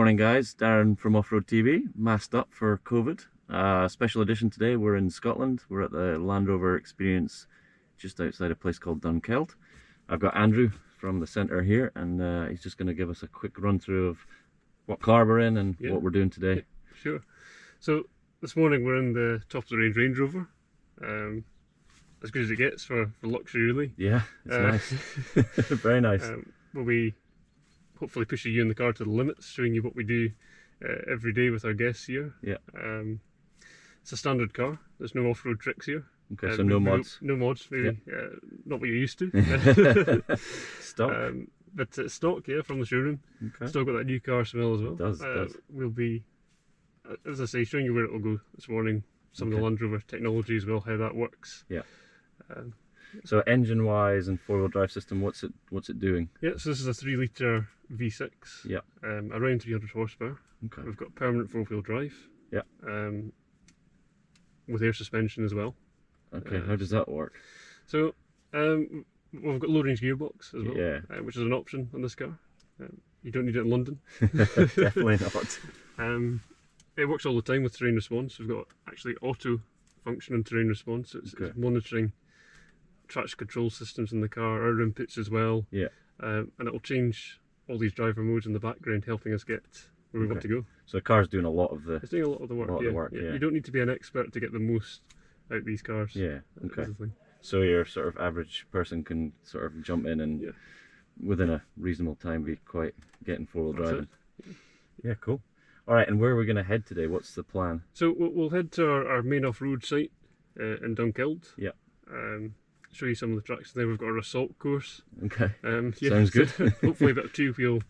Morning guys, Darren from Off-Road TV, masked up for COVID. Special edition today, we're in Scotland. We're at the Land Rover Experience just outside a place called Dunkeld. I've got Andrew from the centre here, and he's just going to give us a quick run through of what car we're in and what we're doing today. Yeah, sure. So this morning we're in the top of the Range Rover. As good as it gets for luxury, really. Yeah, it's nice. Very nice. We'll be hopefully pushing you in the car to the limits, showing you what we do every day with our guests here. Yeah. It's a standard car. There's no off-road tricks here. Okay, so no mods. No mods, maybe. Not what you're used to. Stock. But it's stock, yeah, from the showroom. Okay. Still got that new car smell as well. It does. We'll be, as I say, showing you where it will go this morning. Some of the Land Rover technology as well, how that works. Yeah. So engine-wise and four-wheel drive system, what's it doing? Yeah, so this is a 3-litre V6. Yeah. Around 300 horsepower. Okay. We've got permanent four-wheel drive. Yeah. With air suspension as well. Okay. How does that work? So we've got low-range gearbox as well. Yeah. Which is an option on this car. You don't need it in London. Definitely not. It works all the time with terrain response. We've got actually auto function and terrain response. It's monitoring traction control systems in the car, our inputs as well. Yeah. And it will change all these driver modes in the background, helping us get where we want to go. So the car's doing a lot of the. It's doing a lot of the work. Yeah. You don't need to be an expert to get the most out of these cars. Yeah. Okay. So your sort of average person can sort of jump in and within a reasonable time be quite getting four-wheel driving. Yeah. Cool. All right, and where are we going to head today? What's the plan? So we'll head to our main off-road site in Dunkeld. Yeah. Show you some of the tracks there. We've got our assault course. Okay. Sounds good. Hopefully a bit of two-wheel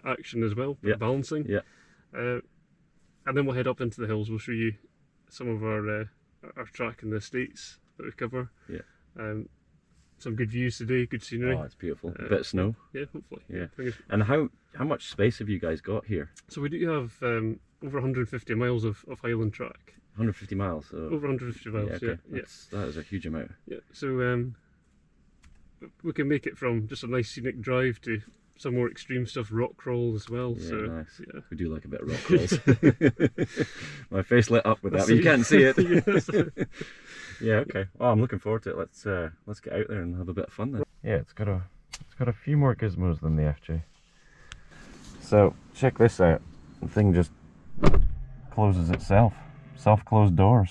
action as well, balancing. Yeah. And then we'll head up into the hills. We'll show you some of our track in the estates that we cover. Yeah. Some good views today, good scenery. Oh, it's beautiful. A bit of snow. Yeah, hopefully. Yeah. And how much space have you guys got here? So we do have over 150 miles of Highland track. 150 miles? So... Over 150 miles, yeah. That is a huge amount. Yeah, so we can make it from just a nice scenic drive to some more extreme stuff, rock crawl as well. Yeah, so, nice. Yeah. We do like a bit of rock crawls. My face lit up with that, but you can't see it. Yeah, okay. Oh, I'm looking forward to it. Let's get out there and have a bit of fun then. Yeah, it's got a few more gizmos than the FJ. So check this out. The thing just closes itself. Self-closed doors.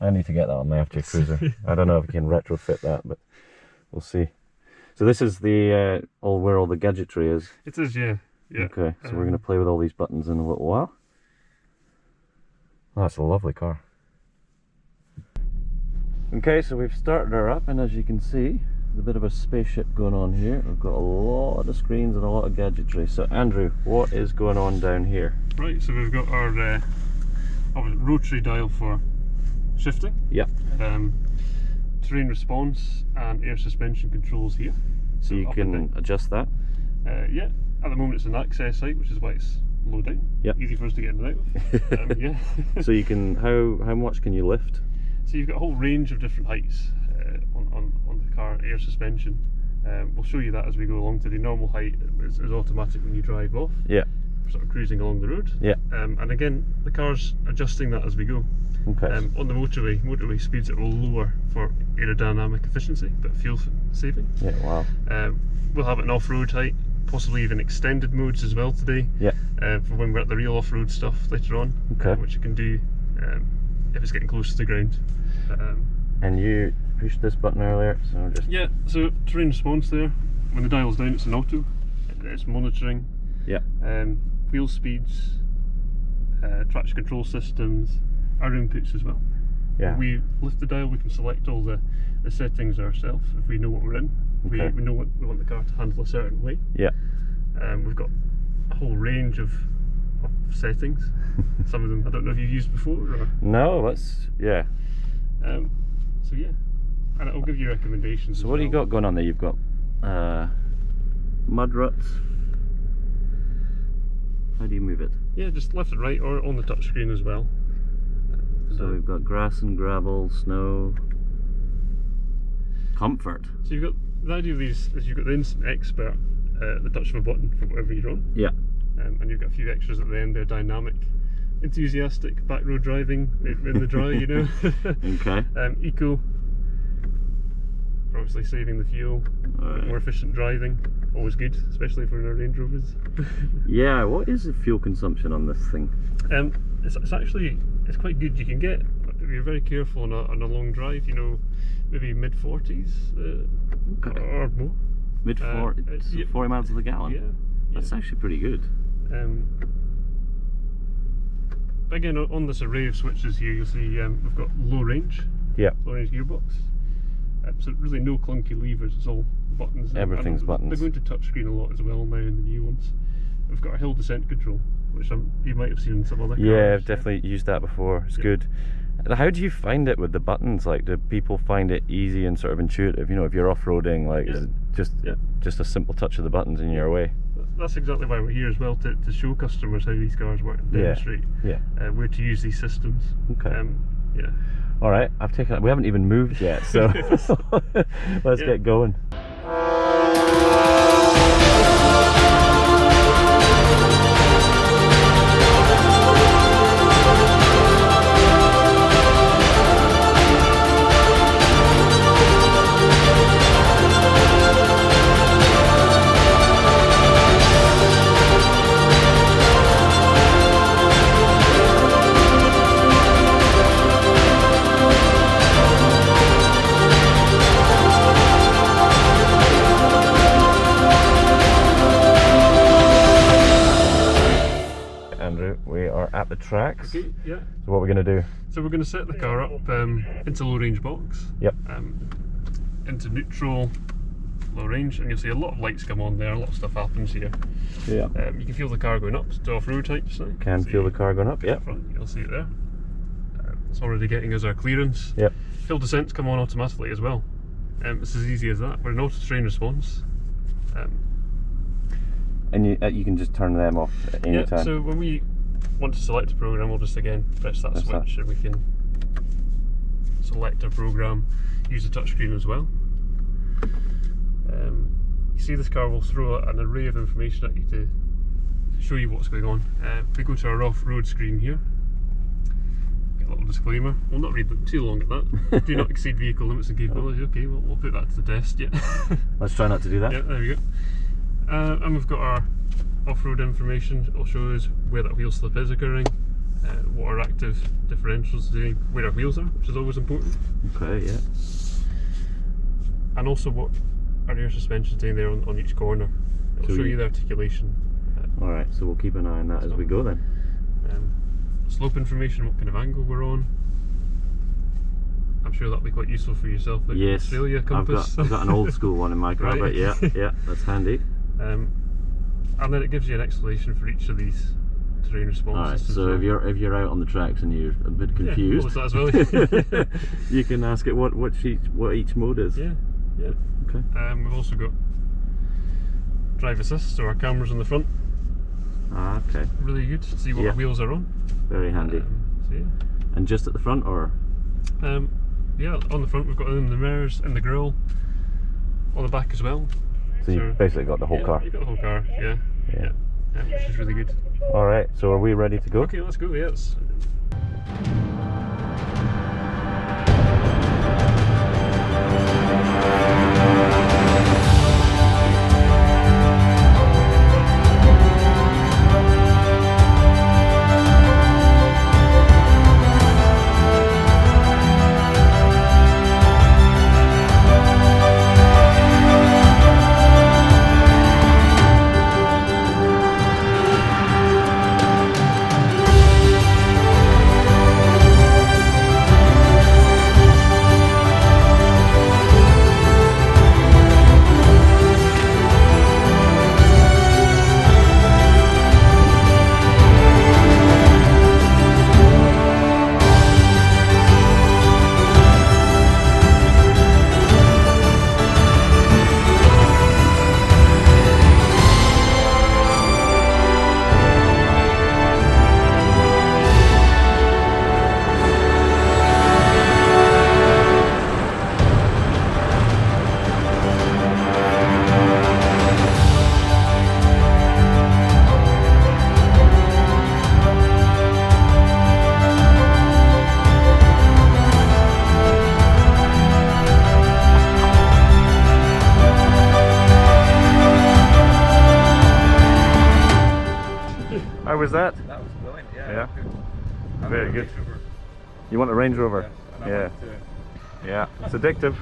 I need to get that on my FJ Cruiser. I don't know if I can retrofit that, but we'll see. So this is the where all the gadgetry is. It is, yeah. Okay, so we're going to play with all these buttons in a little while. Oh, that's a lovely car. Okay, so we've started her up, and as you can see, there's a bit of a spaceship going on here. We've got a lot of screens and a lot of gadgetry. So Andrew, what is going on down here? Right, so we've got our rotary dial for shifting. Yeah. Terrain response and air suspension controls here. So you can adjust that? Yeah. At the moment it's an access height, which is why it's low down. Yeah. Easy for us to get in and out of. Yeah. So you can, how much can you lift? So you've got a whole range of different heights on the car air suspension. We'll show you that as we go along. To the normal height is automatic when you drive off. Yeah. Sort of cruising along the road. Yeah. And again, the car's adjusting that as we go. Okay. On the motorway speeds it will lower for aerodynamic efficiency, but fuel saving. Yeah. Wow. We'll have it in off-road height, possibly even extended modes as well today. Yeah. For when we're at the real off-road stuff later on. Okay. Which you can do if it's getting close to the ground. And you pushed this button earlier, so just... Yeah, so terrain response there. When the dial's down, it's an auto. It's monitoring. Yeah. Wheel speeds, traction control systems, our inputs as well. Yeah. When we lift the dial, we can select all the settings ourselves if we know what we're in. Okay. We know what we want the car to handle a certain way. Yeah. We've got a whole range of settings. Some of them I don't know if you've used before. Or... No, let's, yeah. So yeah, and it'll give you recommendations. So what do you got going on there? You've got mud ruts. How do you move it? Yeah, just left and right, or on the touchscreen as well. So we've got grass and gravel, snow, comfort. So you've got, the idea of these is you've got the instant expert at the touch of a button for whatever you're on. Yeah. and you've got a few extras at the end there: dynamic, enthusiastic, back road driving in the dry, you know. Okay. Eco, for obviously saving the fuel, more efficient driving, always good, especially for our Range Rovers. Yeah, what is the fuel consumption on this thing? It's actually, it's quite good. You can get, if you're very careful on a long drive, you know, maybe mid-40s or more. Mid-40s, 40 miles to the gallon? Yeah. That's actually pretty good. Again, on this array of switches here, you'll see we've got low range. Yeah. Low range gearbox. So really no clunky levers, it's all buttons. Everything's buttons. They're going to touchscreen a lot as well now in the new ones. We've got a hill descent control, which you might have seen in some other cars. Yeah, I've definitely used that before. It's good. How do you find it with the buttons? Like, do people find it easy and sort of intuitive? You know, if you're off-roading, like, is it just a simple touch of the buttons and you're away? That's exactly why we're here as well, to show customers how these cars work and demonstrate where to use these systems. Okay. Yeah. All right, I've taken it. We haven't even moved yet, so let's get going. We are at the tracks. Okay, yeah. So what we're going to do? So we're going to set the car up into low range box. Yep. Into neutral, low range, and you'll see a lot of lights come on there. A lot of stuff happens here. Yeah. You can feel the car going up to off-road heights now. Can feel the car going up. Yep. You'll see it there. It's already getting us our clearance. Yep. Hill descents come on automatically as well. It's as easy as that. We're in auto terrain response. And you can just turn them off at any time. So when we want to select a program, we'll just again press that switch and we can select a program, use the touchscreen as well. You see this car will throw an array of information at you to show you what's going on. If we go to our off-road screen here, get a little disclaimer. We'll not read too long at that. Do not exceed vehicle limits and capability. Okay, well, we'll put that to the test. Yeah. Let's try not to do that. Yeah, there we go. And we've got our off-road information. It'll show us where that wheel slip is occurring, what our active differentials are doing, where our wheels are, which is always important. Okay, yeah. And also what our air suspension is doing there on each corner. It'll show you the articulation. Alright, so we'll keep an eye on that as we go then. Slope information, what kind of angle we're on. I'm sure that'll be quite useful for yourself. Like yes, Australia compass. I've got an old school one in my car, but yeah, that's handy. And then it gives you an explanation for each of these terrain responses. Alright, so if you're out on the tracks and you're a bit confused, that as well. you can ask it what each mode is. Yeah. Okay. We've also got drive assist, so our cameras on the front. Ah, okay. Really good to see what our wheels are on. Very handy. So yeah. And just at the front, or? Yeah, on the front we've got them in the mirrors, in the grille, on the back as well. So you've basically got the whole car. You've got the whole car, yeah, which is really good. Alright, so are we ready to go? Okay, let's go, yes. was that? That was brilliant, yeah. Yeah. Very good. You want a Range Rover? Yeah. Yeah, it's addictive.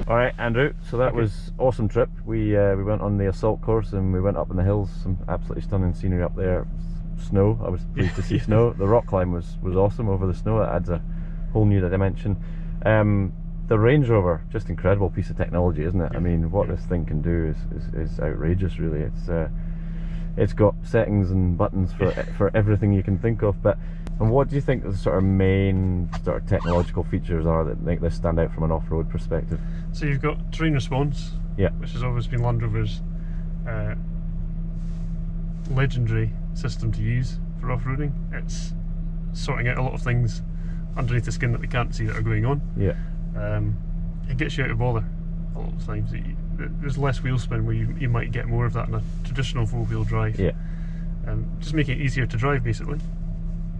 Alright Andrew, so that was awesome trip. We went on the assault course and we went up in the hills, some absolutely stunning scenery up there. Snow, I was pleased to see snow. The rock climb was awesome over the snow, it adds a whole new dimension. The Range Rover, just incredible piece of technology, isn't it? I mean, what this thing can do is outrageous really. It's got settings and buttons for everything you can think of. And what do you think the sort of main sort of technological features are that make this stand out from an off-road perspective? So you've got terrain response, which has always been Land Rover's legendary system to use for off-roading. It's sorting out a lot of things underneath the skin that we can't see that are going on. Yeah. It gets you out of bother a lot of times. There's less wheel spin where you might get more of that in a traditional four-wheel drive. Yeah. Just making it easier to drive basically.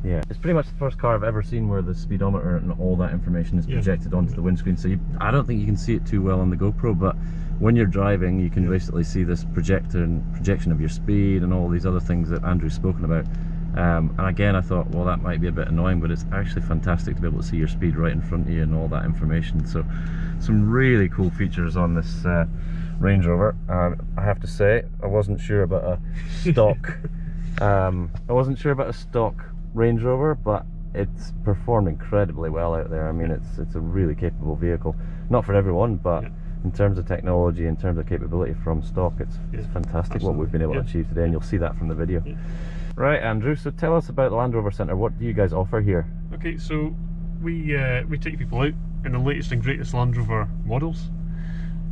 Yeah, it's pretty much the first car I've ever seen where the speedometer and all that information is projected onto the windscreen. So I don't think you can see it too well on the GoPro, but when you're driving you can basically see this projector and projection of your speed and all these other things that Andrew's spoken about. And again, I thought, well, that might be a bit annoying, but it's actually fantastic to be able to see your speed right in front of you and all that information. So some really cool features on this Range Rover. I have to say, I wasn't sure about a stock Range Rover, but it's performed incredibly well out there. I mean, it's a really capable vehicle. Not for everyone, but in terms of technology, in terms of capability from stock, it's fantastic what we've been able to achieve today, and you'll see that from the video. Right, Andrew, so tell us about the Land Rover Centre. What do you guys offer here? Okay, so we take people out in the latest and greatest Land Rover models.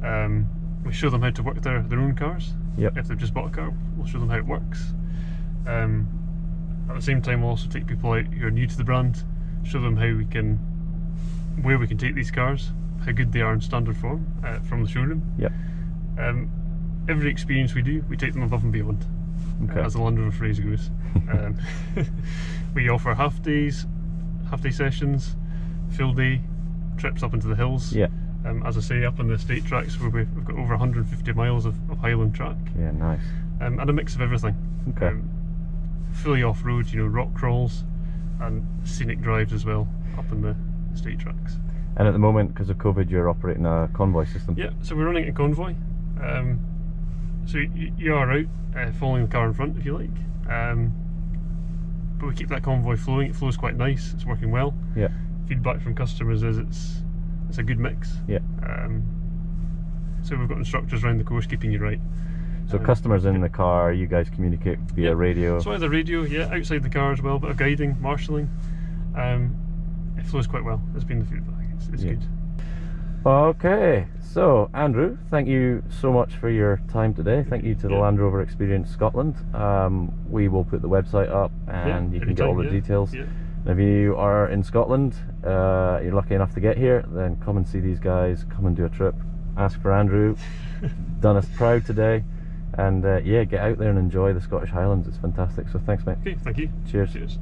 We show them how to work their own cars. If they've just bought a car, we'll show them how it works. At the same time, we'll also take people out who are new to the brand, show them where we can take these cars, how good they are in standard form from the showroom. Every experience we do, we take them above and beyond, as the Land Rover phrase goes. We offer half day sessions, full day trips up into the hills. As I say, up on the estate tracks where we've got over 150 miles of Highland track. Yeah, nice. And a mix of everything. Fully off-road, rock crawls and scenic drives as well up in the estate tracks. And at the moment, because of COVID, you're operating a convoy system? Yeah, so we're running a convoy. So you are out following the car in front if you like, but we keep that convoy flowing. It flows quite nice, it's working well. Feedback from customers is it's a good mix. So we've got instructors around the course keeping you right. So customers in the car, you guys communicate via radio? So either radio, outside the car as well, but guiding, marshalling. It flows quite well. That's been the feedback. It's good. Okay, so Andrew, thank you so much for your time today. Thank you to the Land Rover Experience Scotland. We will put the website up and you can get all the details. And if you are in Scotland, you're lucky enough to get here, then come and see these guys, come and do a trip. Ask for Andrew. Done us proud today. And get out there and enjoy the Scottish Highlands. It's fantastic. So thanks, mate. Okay, thank you. Cheers. Cheers.